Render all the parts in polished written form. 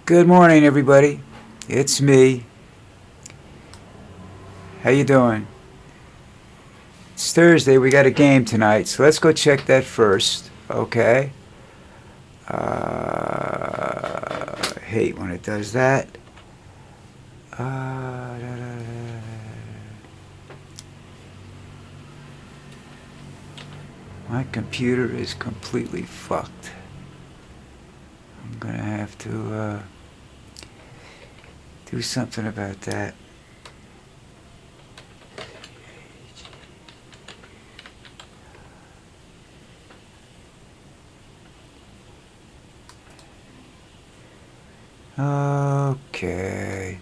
Good morning, everybody. It's me. How you doing? It's Thursday. We got a game tonight, so let's go check that first. Okay. I hate when it does that. My computer is completely fucked. I'm gonna have to do something about that. Okay.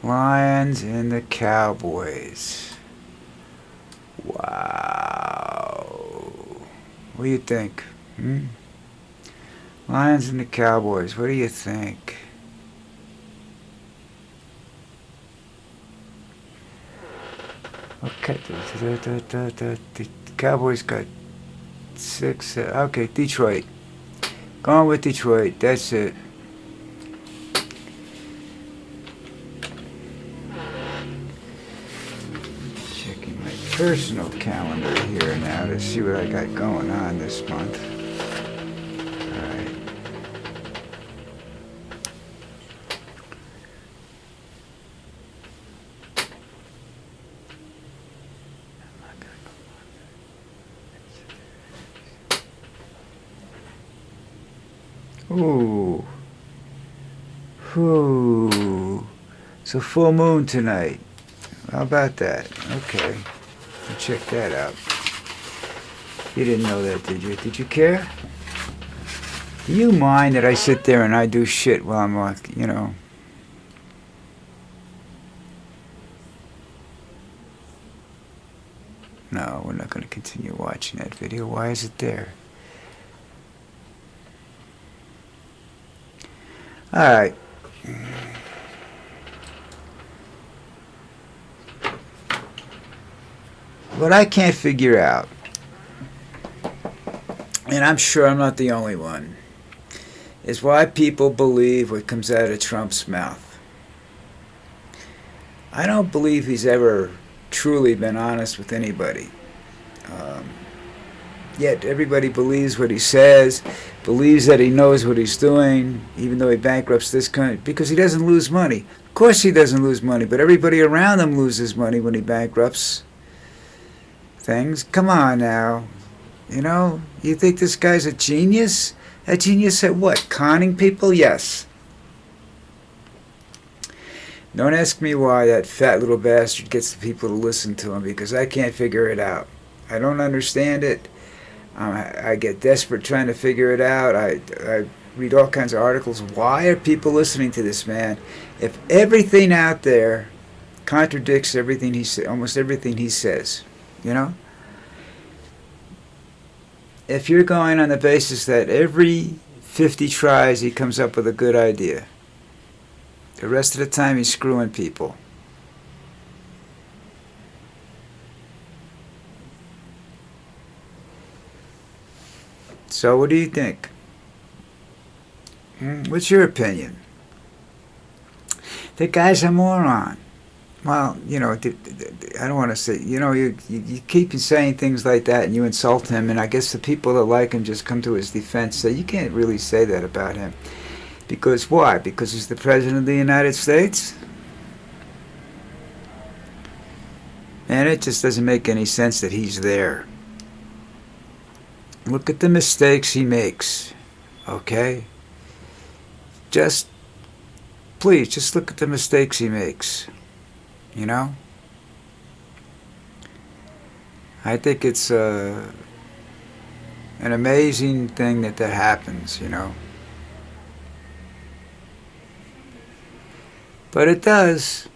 Lions and the Cowboys. Wow. What do you think? Lions and the Cowboys. What do you think? Okay. The Cowboys got 6. Okay, Detroit. Going with Detroit. That's it. Checking my personal calendar here now to see what I got going on this month. Alright. Ooh. Ooh. It's a full moon tonight. How about that? Okay. I'll check that out. You didn't know that, did you? Did you care? Do you mind that I sit there and I do shit while I'm like, No, we're not going to continue watching that video. Why is it there? Alright. What I can't figure out, and I'm sure I'm not the only one, is why people believe what comes out of Trump's mouth. I don't believe he's ever truly been honest with anybody. Yet everybody believes what he says, believes that he knows what he's doing, even though he bankrupts this country, because he doesn't lose money. Of course he doesn't lose money, but everybody around him loses money when he bankrupts things. Come on now. You think this guy's a genius? A genius at what? Conning people? Yes. Don't ask me why that fat little bastard gets the people to listen to him, because I can't figure it out. I don't understand it. I get desperate trying to figure it out. I read all kinds of articles. Why are people listening to this man if everything out there contradicts everything he says, almost everything he says? If you're going on the basis that every 50 tries he comes up with a good idea, the rest of the time he's screwing people. So what do you think? What's your opinion? The guy's a moron. Well, I don't want to say, you keep saying things like that and you insult him, and I guess the people that like him just come to his defense, say you can't really say that about him. Because why? Because he's the President of the United States? And it just doesn't make any sense that he's there. Look at the mistakes he makes, okay? Please, just look at the mistakes he makes, I think it's an amazing thing that happens, But it does.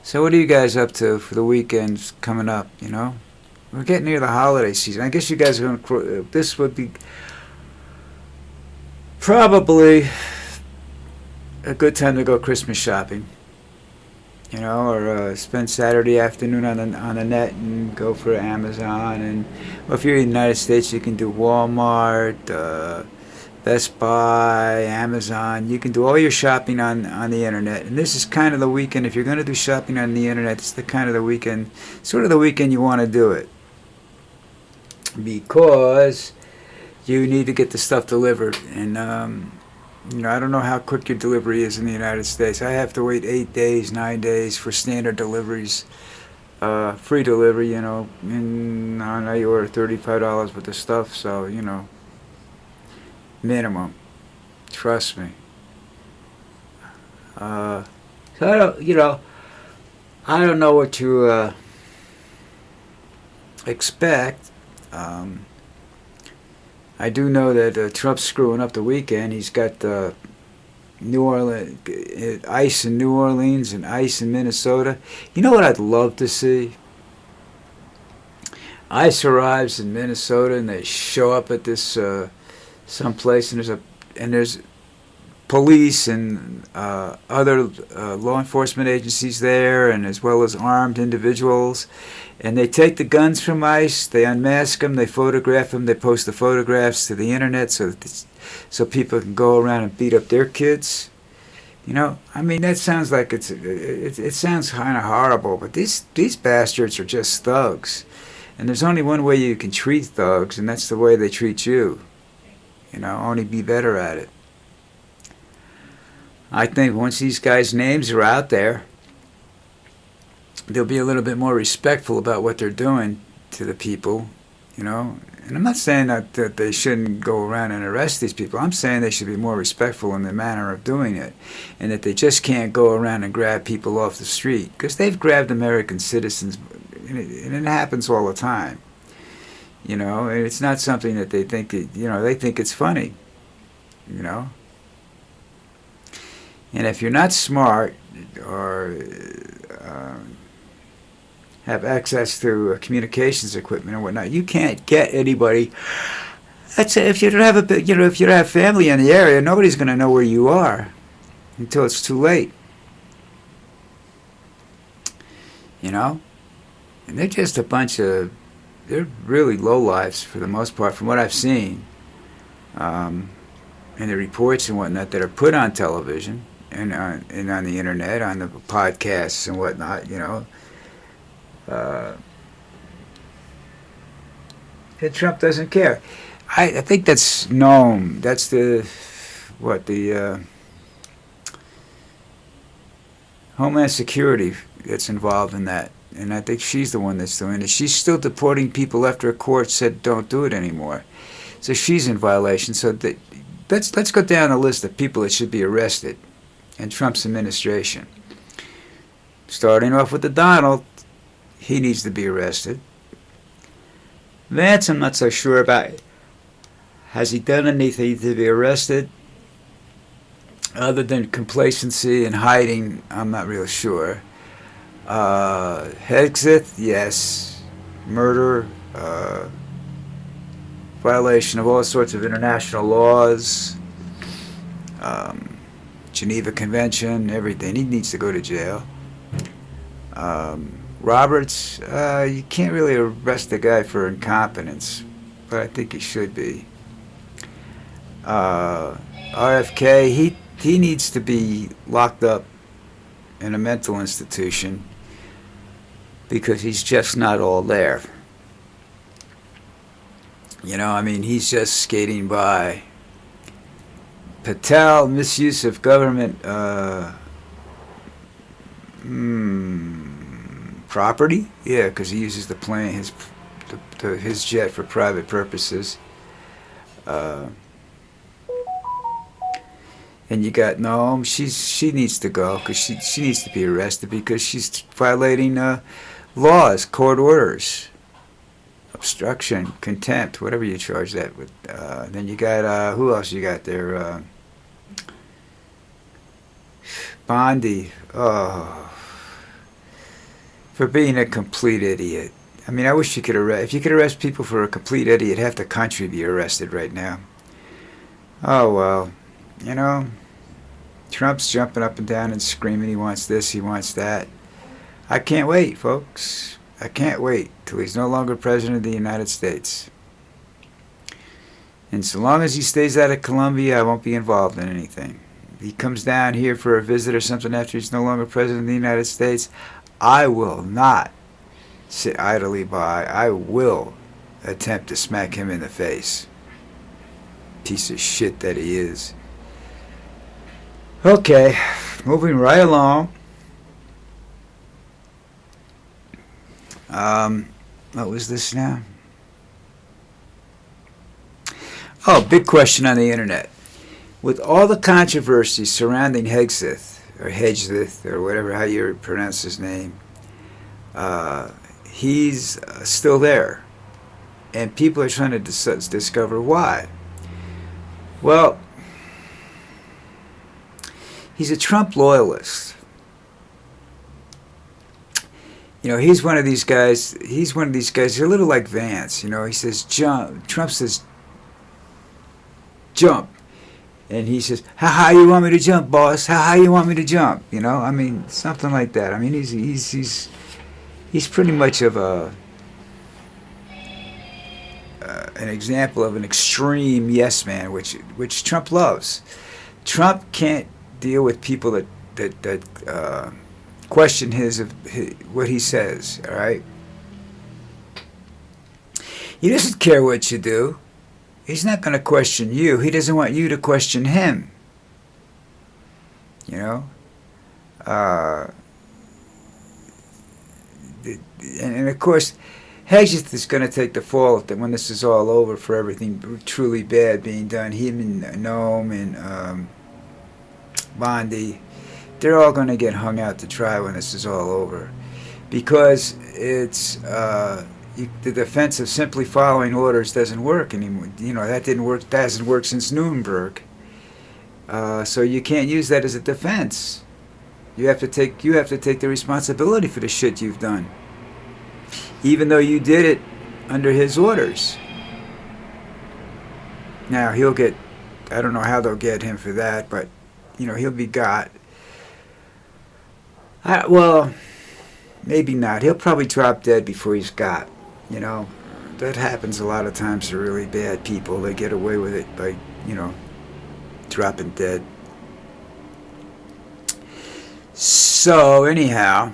So what are you guys up to for the weekends coming up, We're getting near the holiday season. I guess you guys are going to... This would be probably a good time to go Christmas shopping. or spend Saturday afternoon on the net and go for Amazon. And well, if you're in the United States, you can do Walmart, Best Buy, Amazon. You can do all your shopping on the internet. And this is kind of the weekend. If you're going to do shopping on the internet, it's the kind of the weekend, sort of the weekend you want to do it, because you need to get the stuff delivered. And I don't know how quick your delivery is in the United States. I have to wait 8 days, 9 days for standard deliveries, free delivery, and I order $35 worth of stuff, so, minimum. Trust me. So I don't know what to expect. I do know that Trump's screwing up the weekend. He's got New Orleans, ice in New Orleans and ice in Minnesota. You know what I'd love to see? Ice arrives in Minnesota and they show up at this someplace, and there's police and other law enforcement agencies there, and as well as armed individuals. And they take the guns from ICE, they unmask them, they photograph them, they post the photographs to the internet so people can go around and beat up their kids. That sounds like it sounds kind of horrible, but these bastards are just thugs. And there's only one way you can treat thugs, and that's the way they treat you. Only be better at it. I think once these guys' names are out there, they'll be a little bit more respectful about what they're doing to the people, And I'm not saying that they shouldn't go around and arrest these people. I'm saying they should be more respectful in the manner of doing it, and that they just can't go around and grab people off the street, because they've grabbed American citizens, and it happens all the time. And it's not something that they think, they think it's funny, And if you're not smart or have access to communications equipment and whatnot, you can't get anybody. If you don't have if you don't have family in the area, nobody's going to know where you are until it's too late. And they're just a bunch of, they're really lowlifes for the most part, from what I've seen, and the reports and whatnot that are put on television and on the internet, on the podcasts and whatnot. And Trump doesn't care. I think that's known. That's the Homeland Security that's involved in that. And I think she's the one that's doing it. She's still deporting people after a court said don't do it anymore. So she's in violation. So let's go down the list of people that should be arrested in Trump's administration. Starting off with the Donald, he needs to be arrested. Vance, I'm not so sure about. Has he done anything to be arrested? Other than complacency and hiding, I'm not real sure. Hexeth, yes. Murder, violation of all sorts of international laws, Geneva Convention, everything. He needs to go to jail. Roberts, you can't really arrest the guy for incompetence, but I think he should be. RFK, he needs to be locked up in a mental institution because he's just not all there. He's just skating by. Patel, misuse of government property? Yeah, because he uses the plane, his jet for private purposes. And you got Noam. She needs to go because she needs to be arrested because she's violating laws, court orders, obstruction, contempt, whatever you charge that with. Then you got who else you got there? Bondi. Oh, for being a complete idiot. I wish you could arrest. If you could arrest people for a complete idiot, half the country would be arrested right now. Oh well, Trump's jumping up and down and screaming he wants this, he wants that. I can't wait, folks. I can't wait till he's no longer president of the United States. And so long as he stays out of Colombia, I won't be involved in anything. If he comes down here for a visit or something after he's no longer president of the United States, I will not sit idly by. I will attempt to smack him in the face. Piece of shit that he is. Okay, moving right along. What was this now? Oh, big question on the internet. With all the controversy surrounding Hedgeth, or whatever, how you pronounce his name, he's still there. And people are trying to discover why. Well, he's a Trump loyalist. You know, he's one of these guys. He's a little like Vance. You know, he says jump. Trump says jump, and he says, how high you want me to jump, boss? How high you want me to jump? You know, I mean, something like that. I mean, he's pretty much of an example of an extreme yes man, which Trump loves. Trump can't deal with people that question what he says. All right, he doesn't care what you do. He's not going to question you. He doesn't want you to question him. You know, and of course, Hedges is going to take the fall when this is all over for everything truly bad being done. Him and Noam and Bondi, they're all going to get hung out to dry when this is all over, because it's the defense of simply following orders doesn't work anymore. You know, that didn't work. That hasn't worked since Nuremberg. So you can't use that as a defense. You have to take the responsibility for the shit you've done, even though you did it under his orders. Now he'll get. I don't know how they'll get him for that, but you know, he'll be got. Well, maybe not. He'll probably drop dead before he's got. You know, that happens a lot of times to really bad people. They get away with it by, you know, dropping dead. So, anyhow,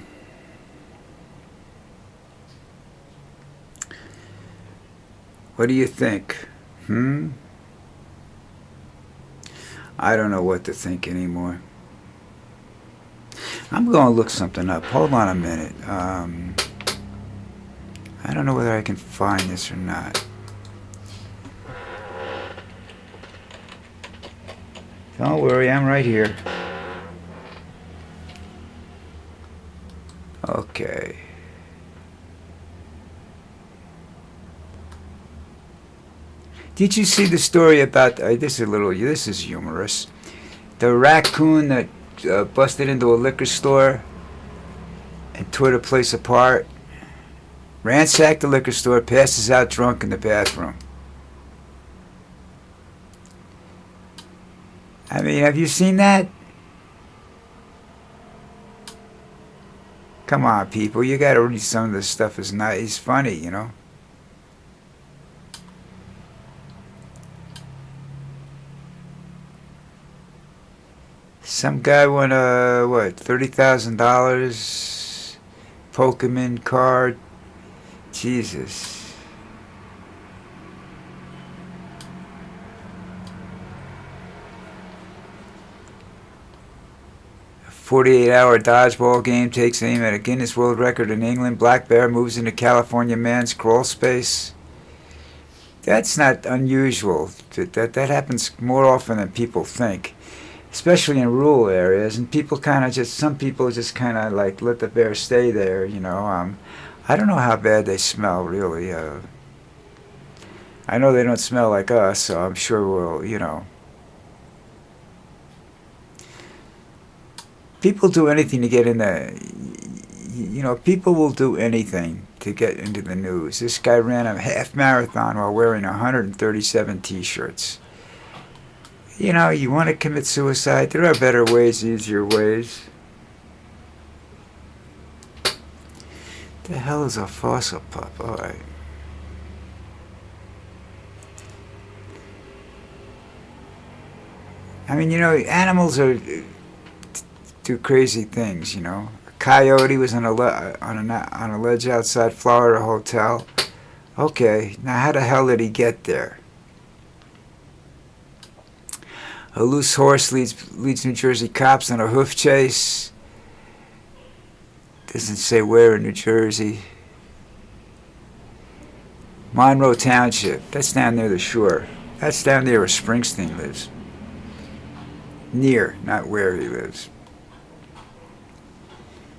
what do you think? I don't know what to think anymore. I'm going to look something up. Hold on a minute. I don't know whether I can find this or not. Don't worry, I'm right here. Okay. Did you see the story about this is humorous. The raccoon that busted into a liquor store and tore the place apart, ransacked the liquor store, passes out drunk in the bathroom. I mean, have you seen that? Come on, people, you gotta read some of this stuff. Is not. It's funny, you know. Some guy won $30,000 Pokemon card. Jesus. A 48-hour dodgeball game takes aim at a Guinness World Record in England. Black bear moves into California man's crawl space. That's not unusual. That happens more often than people think, especially in rural areas. And some people just kind of like let the bear stay there, you know. I don't know how bad they smell, really. I know they don't smell like us, so I'm sure we'll, you know. People do anything to get in you know, people will do anything to get into the news. This guy ran a half marathon while wearing 137 t-shirts. You know, you want to commit suicide, there are better ways, easier ways. The hell is a fossil pup? Alright. I mean, animals do crazy things, A coyote was on a ledge outside Florida hotel. Okay, now how the hell did he get there? A loose horse leads New Jersey cops on a hoof chase. Doesn't say where in New Jersey. Monroe Township. That's down near the shore. That's down there where Springsteen lives. Near, not where he lives.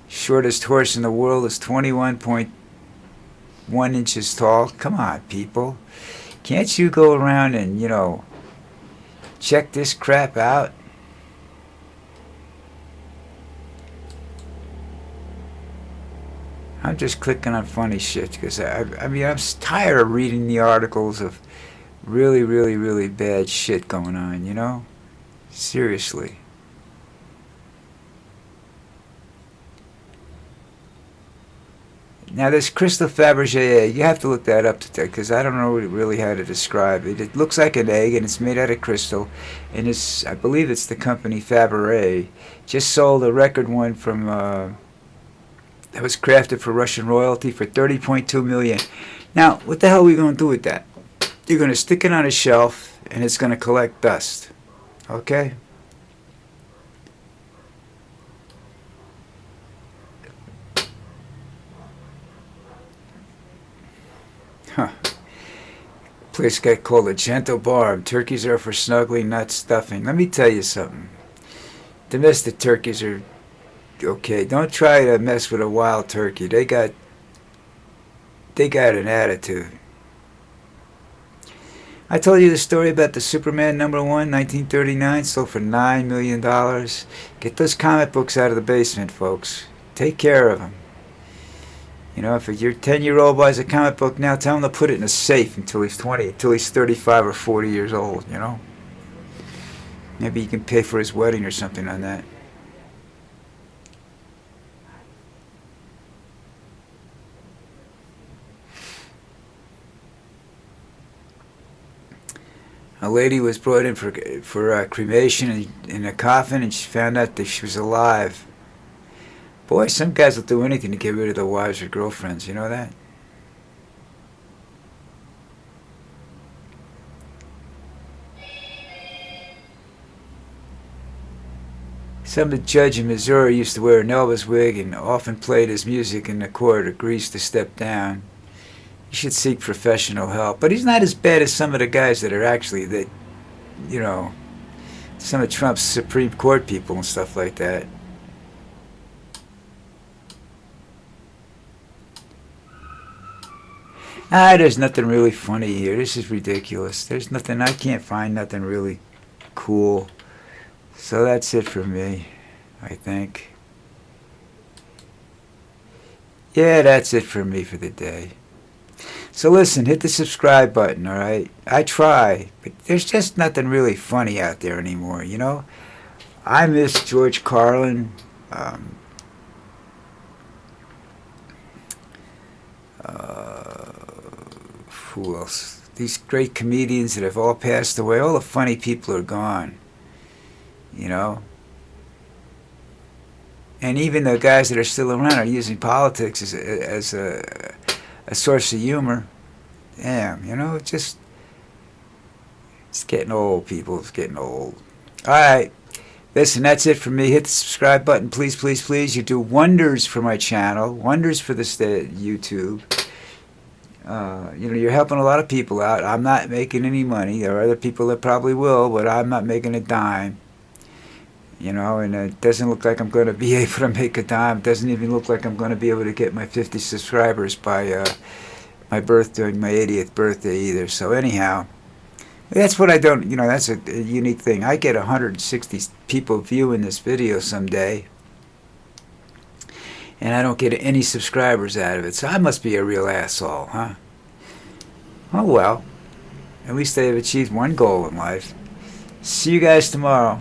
Shortest horse in the world is 21.1 inches tall. Come on, people. Can't you go around and, check this crap out? I'm just clicking on funny shit because I'm tired of reading the articles of really, really, really bad shit going on, Seriously. Now this Crystal Fabergé egg, you have to look that up today because I don't know really how to describe it. It looks like an egg and it's made out of crystal, and I believe it's the company Fabergé. Just sold a record one from that was crafted for Russian royalty for $30.2 million. Now, what the hell are we going to do with that? You're going to stick it on a shelf and it's going to collect dust. Okay? Huh. Place got called a gentle barb. Turkeys are for snuggling, not stuffing. Let me tell you something. Domestic turkeys are okay. Don't try to mess with a wild turkey. They got an attitude. I told you the story about the Superman #1, 1939, sold for $9 million. Get those comic books out of the basement, folks. Take care of them. If your 10-year-old buys a comic book now, tell him to put it in a safe until he's 20, until he's 35 or 40 years old, Maybe you can pay for his wedding or something on that. A lady was brought in for cremation in a coffin, and she found out that she was alive. Boy, some guys will do anything to get rid of their wives or girlfriends. You know that? Some judge in Missouri used to wear an Elvis wig and often played his music in the court, agrees to step down. You should seek professional help. But he's not as bad as some of the guys that are actually, some of Trump's Supreme Court people and stuff like that. There's nothing really funny here. This is ridiculous. I can't find nothing really cool. So that's it for me, I think. Yeah, that's it for me for the day. So listen, hit the subscribe button, alright? I try, but there's just nothing really funny out there anymore, I miss George Carlin. Who else? These great comedians that have all passed away. All the funny people are gone. And even the guys that are still around are using politics as a source of humor. Damn, it's getting old, people. It's getting old. Alright. Listen, that's it for me. Hit the subscribe button, please, please, please. You do wonders for my channel. Wonders for this YouTube. You're helping a lot of people out. I'm not making any money. There are other people that probably will, but I'm not making a dime. And it doesn't look like I'm going to be able to make a dime. It doesn't even look like I'm going to be able to get my 50 subscribers by my birthday, my 80th birthday either. So anyhow, that's what I don't, that's a unique thing. I get 160 people viewing this video someday, and I don't get any subscribers out of it. So I must be a real asshole, huh? Oh well. At least I have achieved one goal in life. See you guys tomorrow.